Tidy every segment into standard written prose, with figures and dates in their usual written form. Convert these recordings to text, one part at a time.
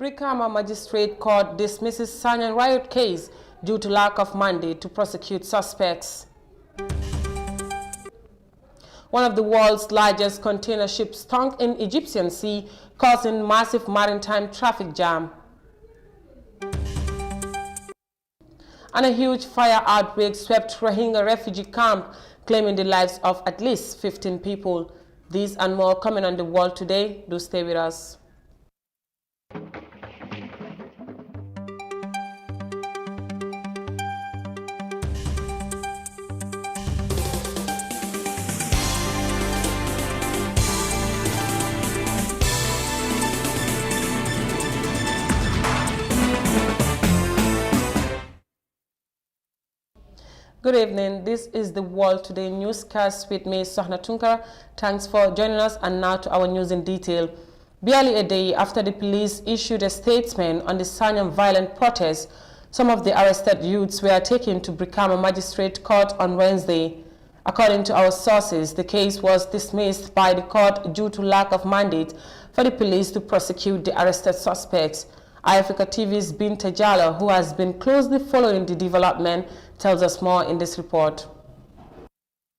Brikama Magistrate Court dismisses Sanyang riot case due to lack of mandate to prosecute suspects. One of the world's largest container ships sunk in Egyptian Sea, causing massive maritime traffic jam. And a huge fire outbreak swept Rohingya refugee camp, claiming the lives of at least 15 people. These and more coming on The World Today. Do stay with us. Good evening. This is The World Today newscast with me, Sohna Tunkara. Thanks for joining us, and now to our news in detail. Barely a day after the police issued a statement on the Sanyang violent protest, some of the arrested youths were taken to Brikama Magistrate Court on Wednesday. According to our sources, the case was dismissed by the court due to lack of mandate for the police to prosecute the arrested suspects. iAfrica TV's Binta Jallo, who has been closely following the development, tells us more in this report.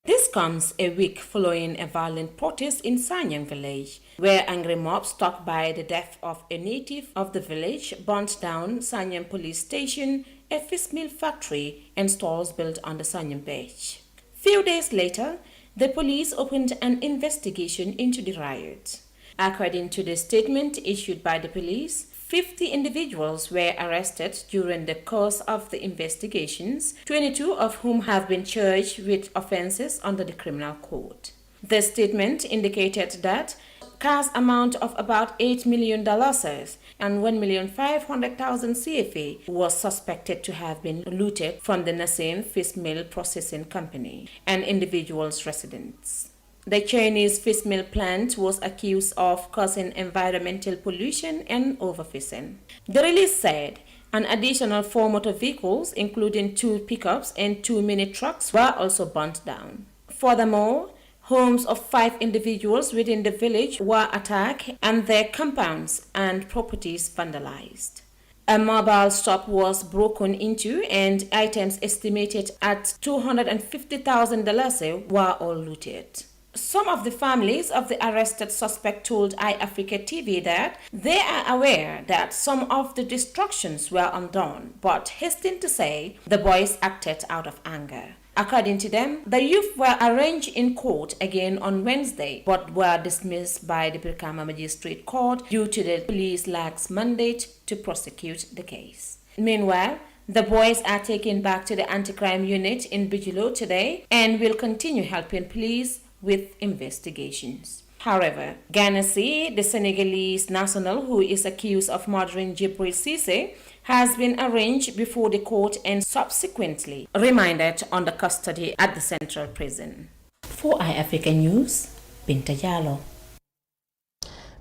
This comes a week following a violent protest in Sanyang village, where angry mobs struck by the death of a native of the village burnt down Sanyang police station, a fish meal factory, and stores built on the Sanyang beach. Few days later, the police opened an investigation into the riot. According to the statement issued by the police, 50 individuals were arrested during the course of the investigations, 22 of whom have been charged with offenses under the criminal code. The statement indicated that cash amount of about $8 million and 1,500,000 CFA was suspected to have been looted from the Nassim fish meal processing company and individuals' residence. The Chinese fish meal plant was accused of causing environmental pollution and overfishing. The release said an additional 4 motor vehicles, including 2 pickups and 2 mini trucks, were also burnt down. Furthermore, homes of 5 individuals within the village were attacked and their compounds and properties vandalized. A mobile shop was broken into and items estimated at $250,000 were all looted. Some of the families of the arrested suspect told iAfrica TV that they are aware that some of the destructions were undone, but hastened to say the boys acted out of anger. According to them, the youth were arraigned in court again on Wednesday, but were dismissed by the Brikama Magistrate Court due to the police lax mandate to prosecute the case. Meanwhile, the boys are taken back to the anti-crime unit in Bijilo today and will continue helping police with investigations. However, Ganassi, the Senegalese national who is accused of murdering Jibril Cisse, has been arraigned before the court and subsequently remanded under custody at the central prison. For iAfrica News, Binta Jallo.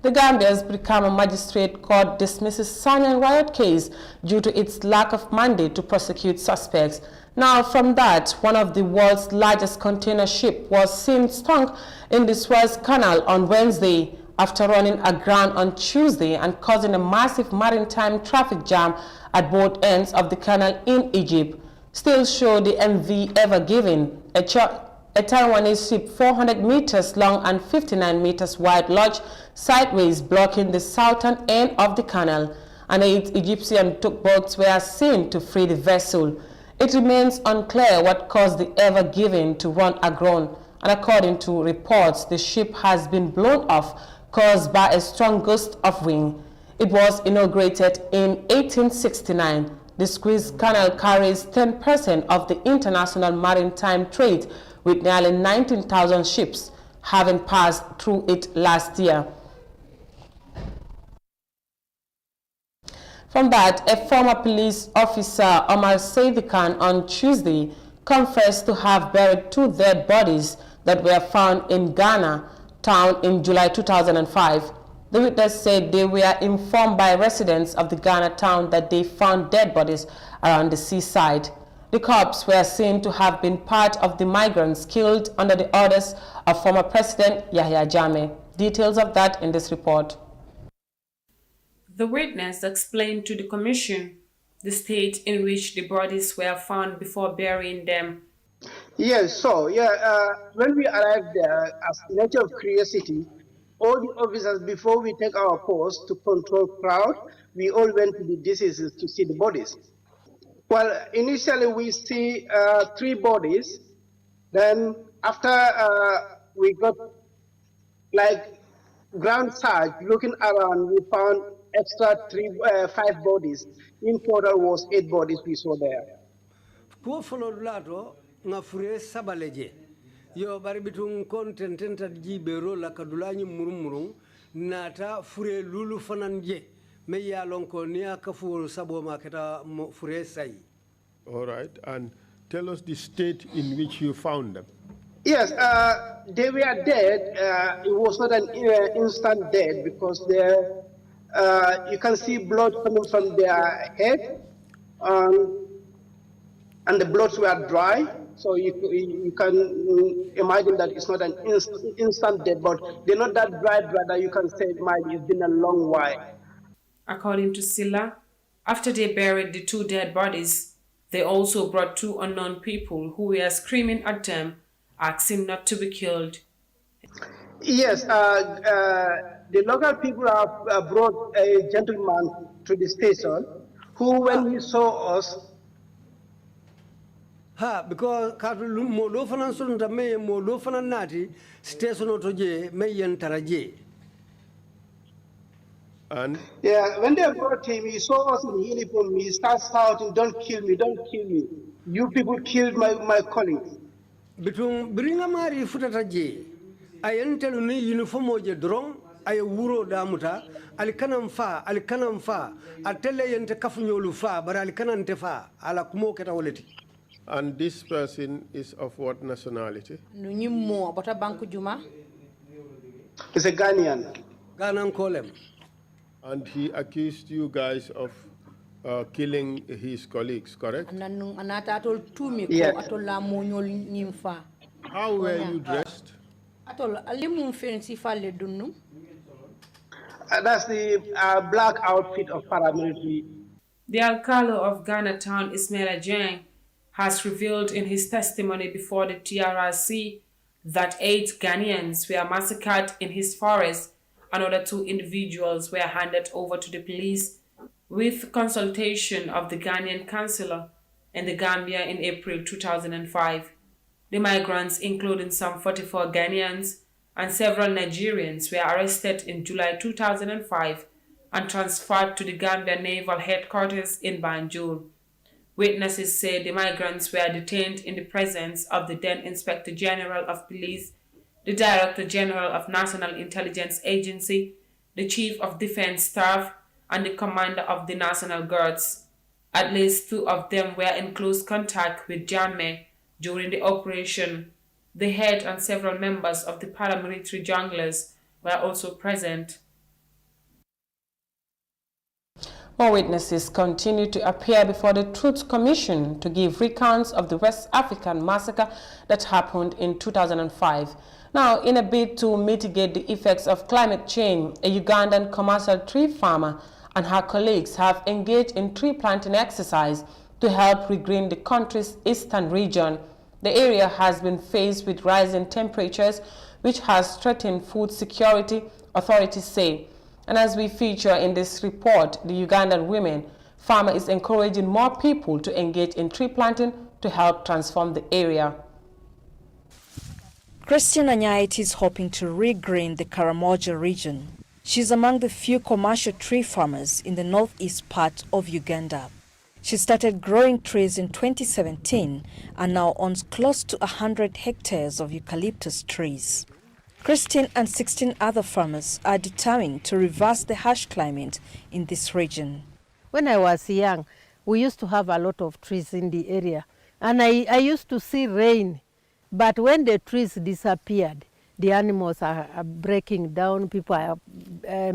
The Gambia's Brikama Magistrate Court dismisses Sanyang riot case due to its lack of mandate to prosecute suspects. Now, from that, one of the world's largest container ship was seen sunk in the Suez canal on Wednesday after running aground on Tuesday and causing a massive maritime traffic jam at both ends of the canal in Egypt. Still show the MV Ever Given, a Taiwanese ship 400 meters long and 59 meters wide, lodged sideways, blocking the southern end of the canal, and 8 Egyptian tugboats were seen to free the vessel. It remains unclear what caused the Ever Given to run aground, and according to reports, the ship has been blown off, caused by a strong gust of wind. It was inaugurated in 1869. The Suez Canal carries 10% of the international maritime trade, with nearly 19,000 ships having passed through it last year. From that, a former police officer, Omar Sadikan, on Tuesday confessed to have buried 2 dead bodies that were found in Ghana town in July 2005. The witness said they were informed by residents of the Ghana town that they found dead bodies around the seaside. The corpses were seen to have been part of the migrants killed under the orders of former President Yahya Jammeh. Details of that in this report. The witness explained to the commission the state in which the bodies were found before burying them. Yes, when we arrived there, as a matter of curiosity, all the officers, before we take our post to control crowd, we all went to the deceases to see the bodies. Well, initially we see 3 bodies. Then after we got like ground search, looking around, we found extra 5 bodies. In total was 8 bodies we saw there. Ko folo lato nga fure sabaleje yo bari bitun kontententa jibero la kadulani murumurun nata fure lulu fananje me ya lonko niya kafu sabo maketa fure sai. All right, and tell us the state in which you found them. Yes, they were dead. It was not an instant death because you can see blood coming from their head, and the bloods were dry. So you can imagine that it's not an instant death, but they're not that dry that you can say it's been a long while. According to Silla, after they buried the 2 dead bodies, they also brought 2 unknown people who were screaming at them, asking not to be killed. Yes, the local people have brought a gentleman to the station who, when he saw us, because kadu mo do fanan sunta me mo do fanan nati station otoje me yentaraje. And yeah, when they brought him, he saw us in uniform. He starts shouting, "Don't kill me! Don't kill me! You people killed my colleagues." Between bringa mari futata je ayentelu ni uniform oje drong ay wuro damuta alikanam fa atele yente kafunyolu fa bara alikanante fa ala kumo keta woleti. And this person is of what nationality? He's a Ghanaian. Ghanan kolem. And he accused you guys of killing his colleagues, correct? Yes. How were you dressed? That's the black outfit of paramilitary. The alcalde of Ghana town, Ismaila Jang, has revealed in his testimony before the TRRC that 8 Ghanaians were massacred in his forest. Another 2 individuals were handed over to the police with consultation of the Ghanaian councillor in the Gambia in April 2005. The migrants, including some 44 Ghanaians and several Nigerians, were arrested in July 2005 and transferred to the Gambia Naval Headquarters in Banjul. Witnesses say the migrants were detained in the presence of the then Inspector General of Police, the Director General of National Intelligence Agency, the Chief of Defense Staff, and the Commander of the National Guards. At least 2 of them were in close contact with Jammeh during the operation. The head and several members of the paramilitary junglers were also present. More witnesses continue to appear before the Truth Commission to give recounts of the West African massacre that happened in 2005. Now, in a bid to mitigate the effects of climate change, a Ugandan commercial tree farmer and her colleagues have engaged in tree planting exercise to help regreen the country's eastern region. The area has been faced with rising temperatures, which has threatened food security, authorities say. And as we feature in this report, the Ugandan women farmer is encouraging more people to engage in tree planting to help transform the area. Christian Anyait is hoping to regreen the Karamoja region. She's among the few commercial tree farmers in the northeast part of Uganda. She started growing trees in 2017 and now owns close to 100 hectares of eucalyptus trees. Christine and 16 other farmers are determined to reverse the harsh climate in this region. When I was young, we used to have a lot of trees in the area, and I used to see rain. But when the trees disappeared, the animals are breaking down, people are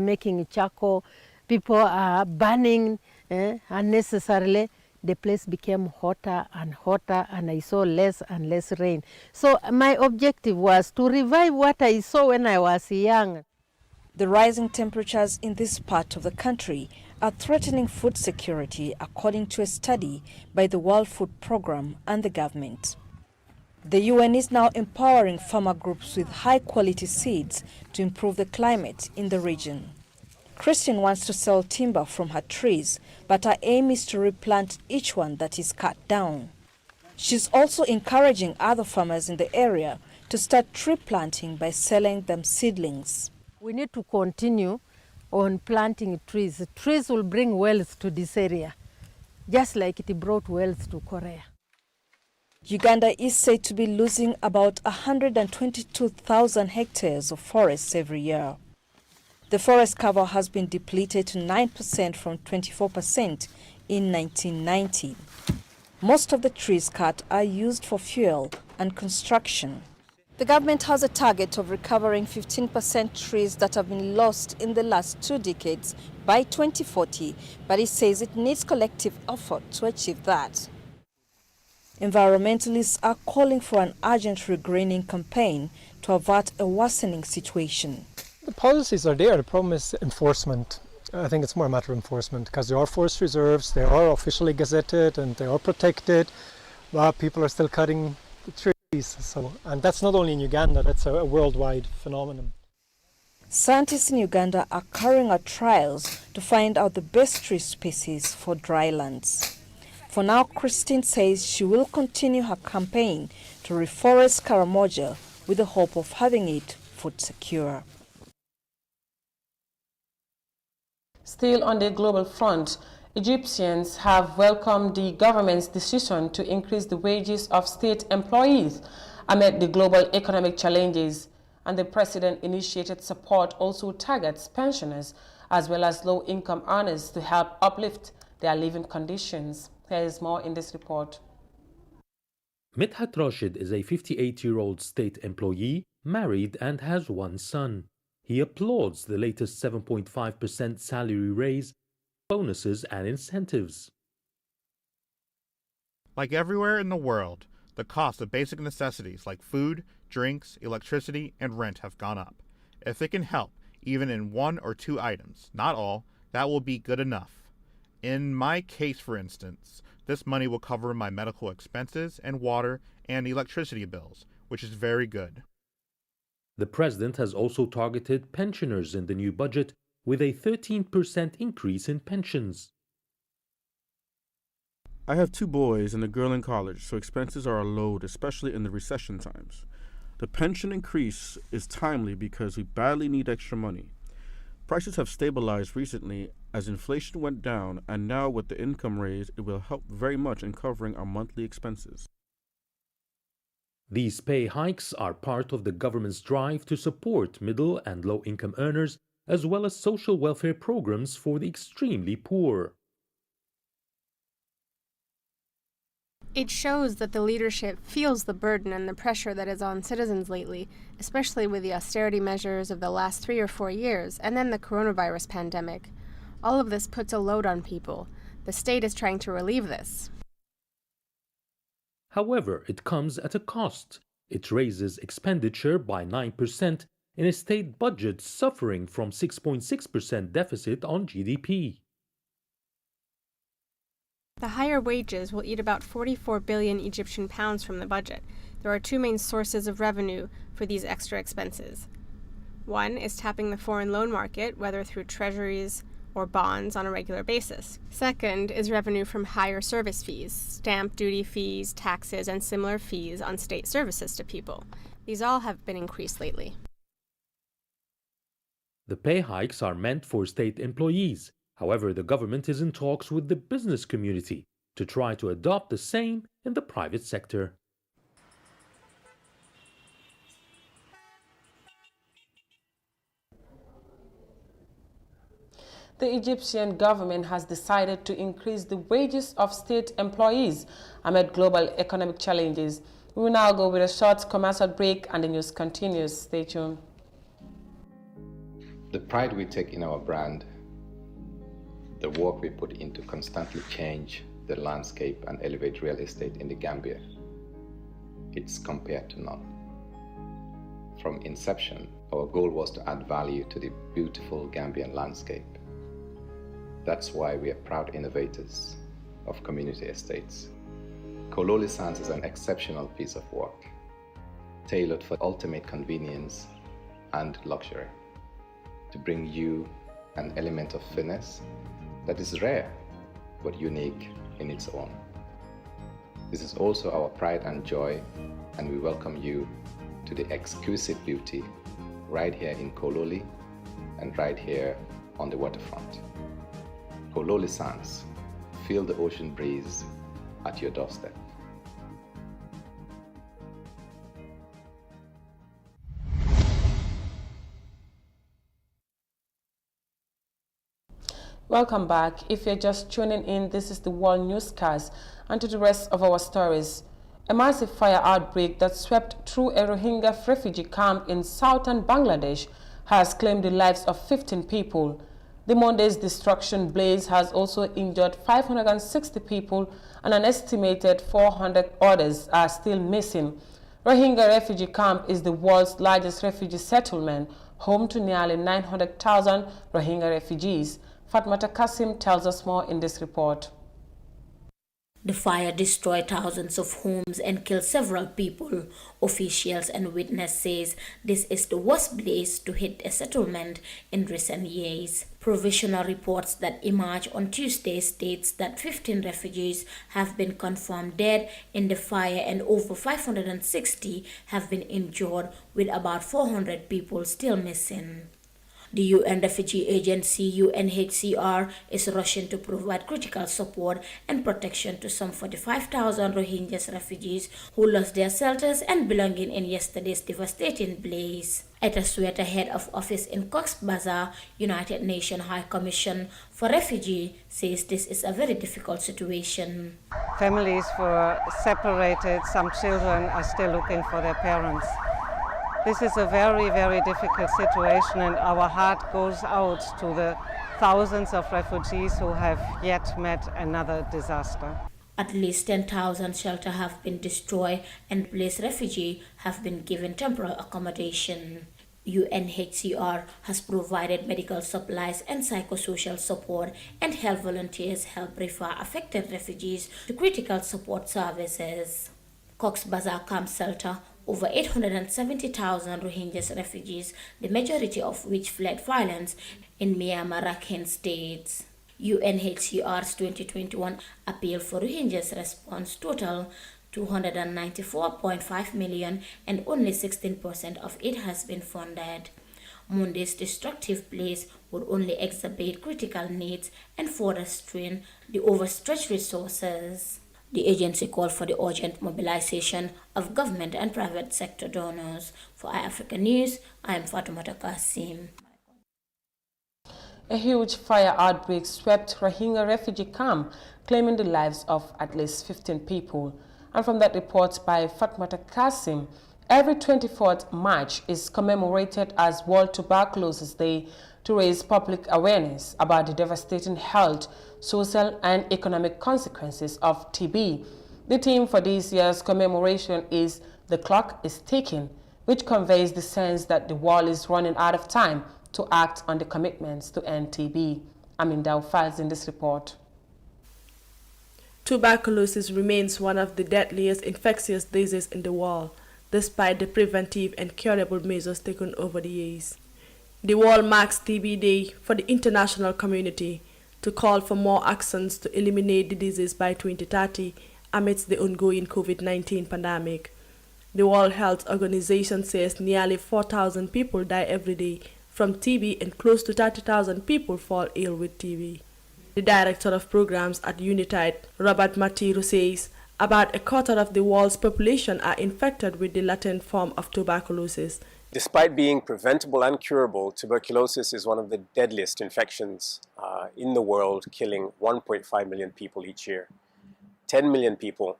making charcoal, people are burning unnecessarily. The place became hotter and hotter, and I saw less and less rain. So my objective was to revive what I saw when I was young. The rising temperatures in this part of the country are threatening food security, according to a study by the World Food Programme and the government. The UN is now empowering farmer groups with high-quality seeds to improve the climate in the region. Christine wants to sell timber from her trees, but her aim is to replant each one that is cut down. She's also encouraging other farmers in the area to start tree planting by selling them seedlings. We need to continue on planting trees. Trees will bring wealth to this area, just like it brought wealth to Korea. Uganda is said to be losing about 122,000 hectares of forests every year. The forest cover has been depleted to 9% from 24% in 1990. Most of the trees cut are used for fuel and construction. The government has a target of recovering 15% trees that have been lost in the last 2 decades by 2040, but it says it needs collective effort to achieve that. Environmentalists are calling for an urgent regreening campaign to avert a worsening situation. The policies are there. The problem is enforcement. I think it's more a matter of enforcement because there are forest reserves, they are officially gazetted and they are protected, but people are still cutting the trees. And that's not only in Uganda, that's a worldwide phenomenon. Scientists in Uganda are carrying out trials to find out the best tree species for drylands. For now, Christine says she will continue her campaign to reforest Karamoja with the hope of having it food secure. Still on the global front, Egyptians have welcomed the government's decision to increase the wages of state employees amid the global economic challenges, and the president-initiated support also targets pensioners as well as low-income earners to help uplift their living conditions. There is more in this report. Midhat Rashid is a 58-year-old state employee, married and has one son. He applauds the latest 7.5% salary raise, bonuses and incentives. Like everywhere in the world, the cost of basic necessities like food, drinks, electricity, and rent have gone up. If it can help, even in 1 or 2 items, not all, that will be good enough. In my case, for instance, this money will cover my medical expenses and water and electricity bills, which is very good. The president has also targeted pensioners in the new budget with a 13% increase in pensions. I have 2 boys and a girl in college, so expenses are a load, especially in the recession times. The pension increase is timely because we badly need extra money. Prices have stabilized recently as inflation went down, and now with the income raise, it will help very much in covering our monthly expenses. These pay hikes are part of the government's drive to support middle and low-income earners, as well as social welfare programs for the extremely poor. It shows that the leadership feels the burden and the pressure that is on citizens lately, especially with the austerity measures of the last 3 or 4 years, and then the coronavirus pandemic. All of this puts a load on people. The state is trying to relieve this. However, it comes at a cost. It raises expenditure by 9% in a state budget suffering from 6.6% deficit on GDP. The higher wages will eat about 44 billion Egyptian pounds from the budget. There are 2 main sources of revenue for these extra expenses. One is tapping the foreign loan market, whether through treasuries or bonds on a regular basis. Second is revenue from higher service fees, stamp duty fees, taxes, and similar fees on state services to people. These all have been increased lately. The pay hikes are meant for state employees. However, the government is in talks with the business community to try to adopt the same in the private sector. The Egyptian government has decided to increase the wages of state employees amid global economic challenges. We will now go with a short commercial break and the news continues. Stay tuned. The pride we take in our brand, the work we put into constantly change the landscape and elevate real estate in the Gambia, it's compared to none. From inception, our goal was to add value to the beautiful Gambian landscape. That's why we are proud innovators of community estates. Kololi Sands is an exceptional piece of work, tailored for ultimate convenience and luxury, to bring you an element of finesse that is rare but unique in its own. This is also our pride and joy, and we welcome you to the exquisite beauty right here in Kololi and right here on the waterfront. Kololi Sands, feel the ocean breeze at your doorstep. Welcome back. If you're just tuning in, this is the World Newscast, and to the rest of our stories. A massive fire outbreak that swept through a Rohingya refugee camp in southern Bangladesh has claimed the lives of 15 people. The Monday's destruction blaze has also injured 560 people, and an estimated 400 others are still missing. Rohingya refugee camp is the world's largest refugee settlement, home to nearly 900,000 Rohingya refugees. Fatmata Kasim tells us more in this report. The fire destroyed thousands of homes and killed several people. Officials and witnesses say this is the worst blaze to hit a settlement in recent years. Provisional reports that emerged on Tuesday states that 15 refugees have been confirmed dead in the fire and over 560 have been injured, with about 400 people still missing. The UN Refugee Agency UNHCR is rushing to provide critical support and protection to some 45,000 Rohingya refugees who lost their shelters and belongings in yesterday's devastating blaze. At a Suez head of office in Cox's Bazar, United Nations High Commission for Refugees says this is a very difficult situation. Families were separated, some children are still looking for their parents. This is a very, very difficult situation, and our heart goes out to the thousands of refugees who have yet met another disaster. At least 10,000 shelters have been destroyed and displaced refugees have been given temporary accommodation. UNHCR has provided medical supplies and psychosocial support, and health volunteers help refer affected refugees to critical support services. Cox's Bazar Camp Shelter over 870,000 Rohingya refugees, the majority of which fled violence in Myanmar Rakhine states. UNHCR's 2021 appeal for Rohingyas response total $294.5 million, and only 16% of it has been funded. Monday's destructive blaze would only exacerbate critical needs and further strain the overstretched resources. The agency called for the urgent mobilization of government and private sector donors. For iAfrica News, I am Fatoumata Kasim. A huge fire outbreak swept Rohingya refugee camp, claiming the lives of at least 15 people. And from that report by Fatmata Kasim, every 24th March is commemorated as World Tuberculosis Day to raise public awareness about the devastating health, social and economic consequences of TB. The theme for this year's commemoration is "The Clock is Ticking," which conveys the sense that the world is running out of time to act on the commitments to end TB. Amin Dao files in this report. Tuberculosis remains one of the deadliest infectious diseases in the world, despite the preventive and curable measures taken over the years. The world marks TB Day for the international community to call for more actions to eliminate the disease by 2030 amidst the ongoing COVID-19 pandemic. The World Health Organization says nearly 4,000 people die every day from TB and close to 30,000 people fall ill with TB. The director of programs at UNITAID, Robert Matiru, says about a quarter of the world's population are infected with the latent form of tuberculosis. Despite being preventable and curable, tuberculosis is one of the deadliest infections in the world, killing 1.5 million people each year. 10 million people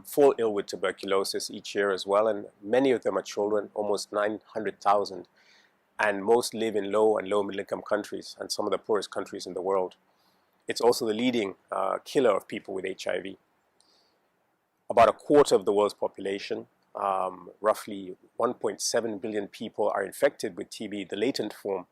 fall ill with tuberculosis each year as well, and many of them are children, almost 900,000, and most live in low and low middle income countries and some of the poorest countries in the world. It's also the leading killer of people with HIV. About a quarter of the world's population roughly 1.7 billion people are infected with TB, the latent form.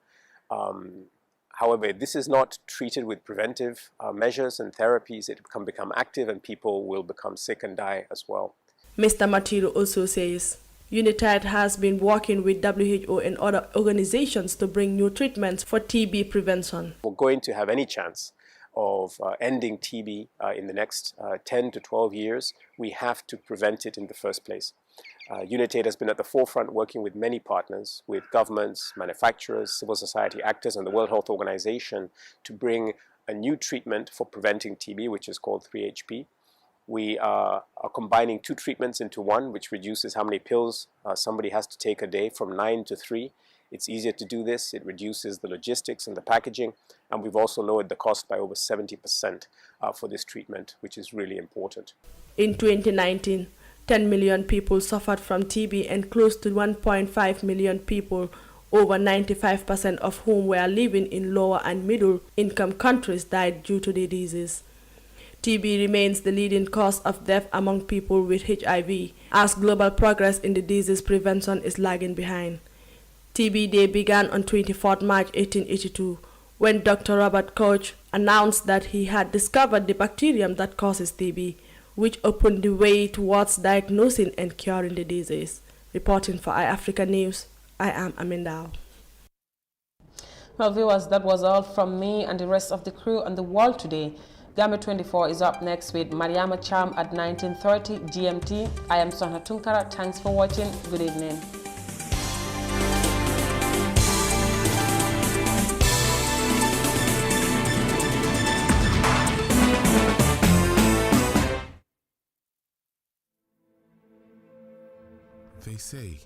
However, this is not treated with preventive measures and therapies. It can become active and people will become sick and die as well. Mr. Matiro also says UNITAID has been working with WHO and other organizations to bring new treatments for TB prevention. We're going to have any chance of ending TB in the next 10 to 12 years, we have to prevent it in the first place. UNITAID has been at the forefront working with many partners, with governments, manufacturers, civil society actors, and the World Health Organization to bring a new treatment for preventing TB, which is called 3HP. We are combining two treatments into one, which reduces how many pills somebody has to take a day from 9 to 3. It's easier to do this. It reduces the logistics and the packaging. And we've also lowered the cost by over 70% for this treatment, which is really important. In 2019, 10 million people suffered from TB and close to 1.5 million people, over 95% of whom were living in lower and middle income countries, died due to the disease. TB remains the leading cause of death among people with HIV, as global progress in the disease prevention is lagging behind. TB Day began on 24 March 1882, when Dr. Robert Koch announced that he had discovered the bacterium that causes TB, which opened the way towards diagnosing and curing the disease. Reporting for iAfrica News, I am Amindao. Well, viewers, that was all from me and the rest of the crew on The World Today. Gambia 24 is up next with Mariama Cham at 19:30 GMT. I am Sohna Tunkara. Thanks for watching. Good evening. They say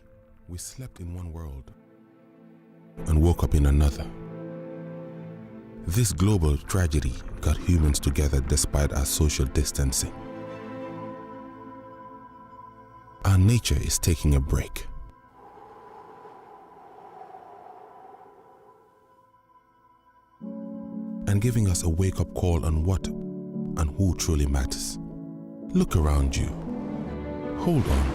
we slept in one world and woke up in another. This global tragedy got humans together despite our social distancing. Our nature is taking a break. And giving us a wake-up call on what and who truly matters. Look around you. Hold on.